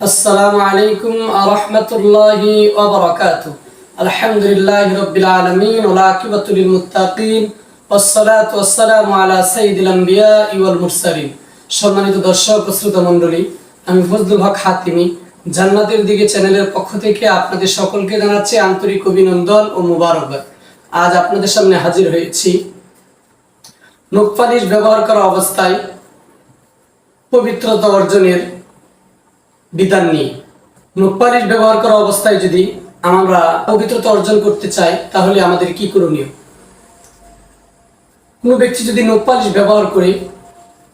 আসসালামু আলাইকুম ওয়া রাহমাতুল্লাহি ওয়া বারাকাতুহু। আলহামদুলিল্লাহি রাব্বিল আলামিন ওয়া আকিবাতুল লিল মুত্তাকিন ওয়াসসালাতু ওয়াসসালামু আলা সাইয়্যিদিল আমবিয়াই ওয়াল মুরসালিন। সম্মানিত দর্শক ও শ্রোতা মণ্ডলী, আমি ফজলুল হক হাতিমি জান্নাতের দিকে চ্যানেলের পক্ষ থেকে আপনাদের সকলকে জানাচ্ছি আন্তরিক অভিনন্দন ও মুবারকবাদ। আজ আপনাদের সামনে হাজির হয়েছি নখ পালিশ ব্যবহার করা অবস্থায় পবিত্রতা অর্জনের বিধান নিয়ে। নখ পালিশ ব্যবহার করা অবস্থায় যদি আমরা পবিত্রতা অর্জন করতে চাই তাহলে আমাদের কি করণীয়? কোনো ব্যক্তি যদি নখ পালিশ ব্যবহার করে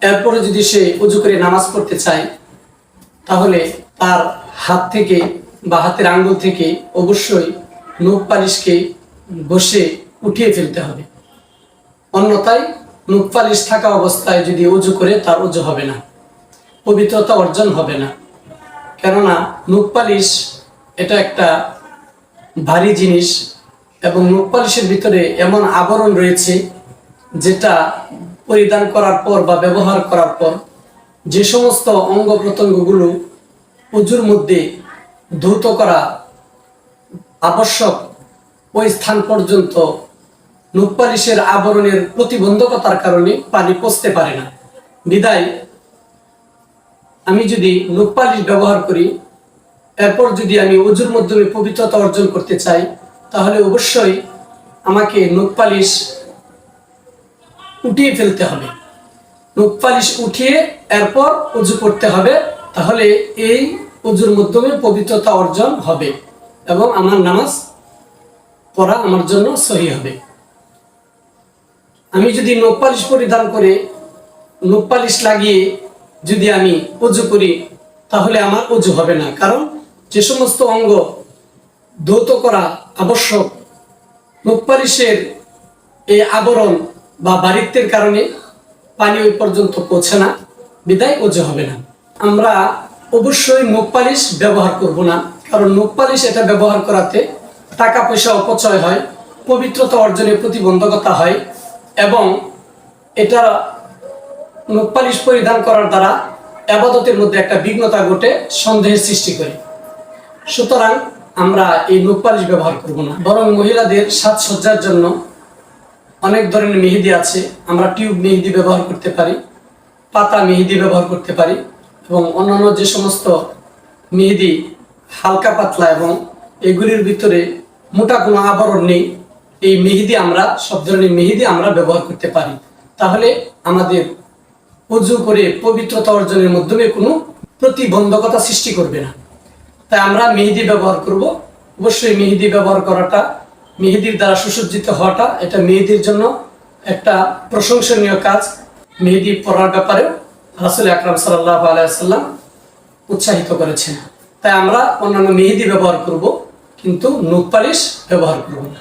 এরপরে যদি সে ওযু করে নামাজ পড়তে চায় তাহলে তার হাত থেকে বা হাতের আঙ্গুল থেকে অবশ্যই নখ পালিশকে ঘষে উঠিয়ে ফেলতে হবে। অন্যথায় নখ পালিশ থাকা অবস্থায় যদি ওযু করে তার ওযু হবে না, পবিত্রতা অর্জন হবে না। কেননা নখ পালিশ এটা একটা ভারী জিনিস এবং নখ পালিশের ভিতরে এমন আবরণ রয়েছে যেটা পরিধান করার পর বা ব্যবহার করার পর যে সমস্ত অঙ্গ প্রত্যঙ্গগুলো ওযুর মধ্যে ধৌত করা আবশ্যক ওই স্থান পর্যন্ত নখ পালিশের আবরণের প্রতিবন্ধকতার কারণে পানি পৌঁছতে পারে না। বিদায় আমি যদি নখ পালিশ ব্যবহার করি এরপর যদি আমি ওযুর মাধ্যমে পবিত্রতা অর্জন করতে চাই তাহলে অবশ্যই আমাকে নখ পালিশ উঠিয়ে ফেলতে হবে। নখ পালিশ উঠিয়ে এরপর ওযু করতে হবে, তাহলে এই ওযুর মাধ্যমে পবিত্রতা অর্জন হবে এবং আমার নামাজ পড়া আমার জন্য সহি হবে। আমি যদি নখ পালিশ পরিধান করে নখ পালিশ লাগিয়ে যদি আমি ওযু করি তাহলে আমার ওযু হবে না, কারণ যে সমস্ত অঙ্গ ধৌত করা আবশ্যক নখ পালিশের এই আবরণ বা বারিত্বের কারণে পানি ওই পর্যন্ত পৌঁছে না, বিদায় ওযু হবে না। আমরা অবশ্যই নখ পালিশ ব্যবহার করব না, কারণ নখ পালিশ এটা ব্যবহার করাতে টাকা পয়সা অপচয় হয়, পবিত্রতা অর্জনে প্রতিবন্ধকতা হয় এবং এটা নখ পালিশ পরিধান করার দ্বারা ইবাদতের মধ্যে একটা বিঘ্নতা ঘটে, সন্দেহের সৃষ্টি করে। সুতরাং আমরা এই নখ পালিশ ব্যবহার করব না, বরং মহিলাদের সাজসজ্জার জন্য অনেক ধরনের মেহেদি আছে। আমরা টিউব মেহেদি ব্যবহার করতে পারি, পাতা মেহেদি ব্যবহার করতে পারি এবং অন্যান্য যে সমস্ত মেহেদি হালকা পাতলা এবং এগুলির ভিতরে মোটা কোনো আবরণ নেই, এই মেহেদি আমরা সব ধরনের মেহেদি আমরা ব্যবহার করতে পারি। তাহলে আমাদের ওযু করে পবিত্রতা অর্জনের মাধ্যমে কোনো প্রতিবন্ধকতা সৃষ্টি করবে না। তাই আমরা মেহেদি ব্যবহার করব। অবশ্যই মেহেদি ব্যবহার করাটা, মেহেদির দ্বারা সুসজ্জিত হওয়াটা এটা মেহেদির জন্য একটা প্রশংসনীয় কাজ। মেহেদি পরার ব্যাপারে রাসূল আকরাম সাল্লাল্লাহু আলাইহি ওয়াসাল্লাম উৎসাহিত করেছেন। তাই আমরা অন্যান্য মেহেদি ব্যবহার করব, কিন্তু নখ পালিশ ব্যবহার করব না।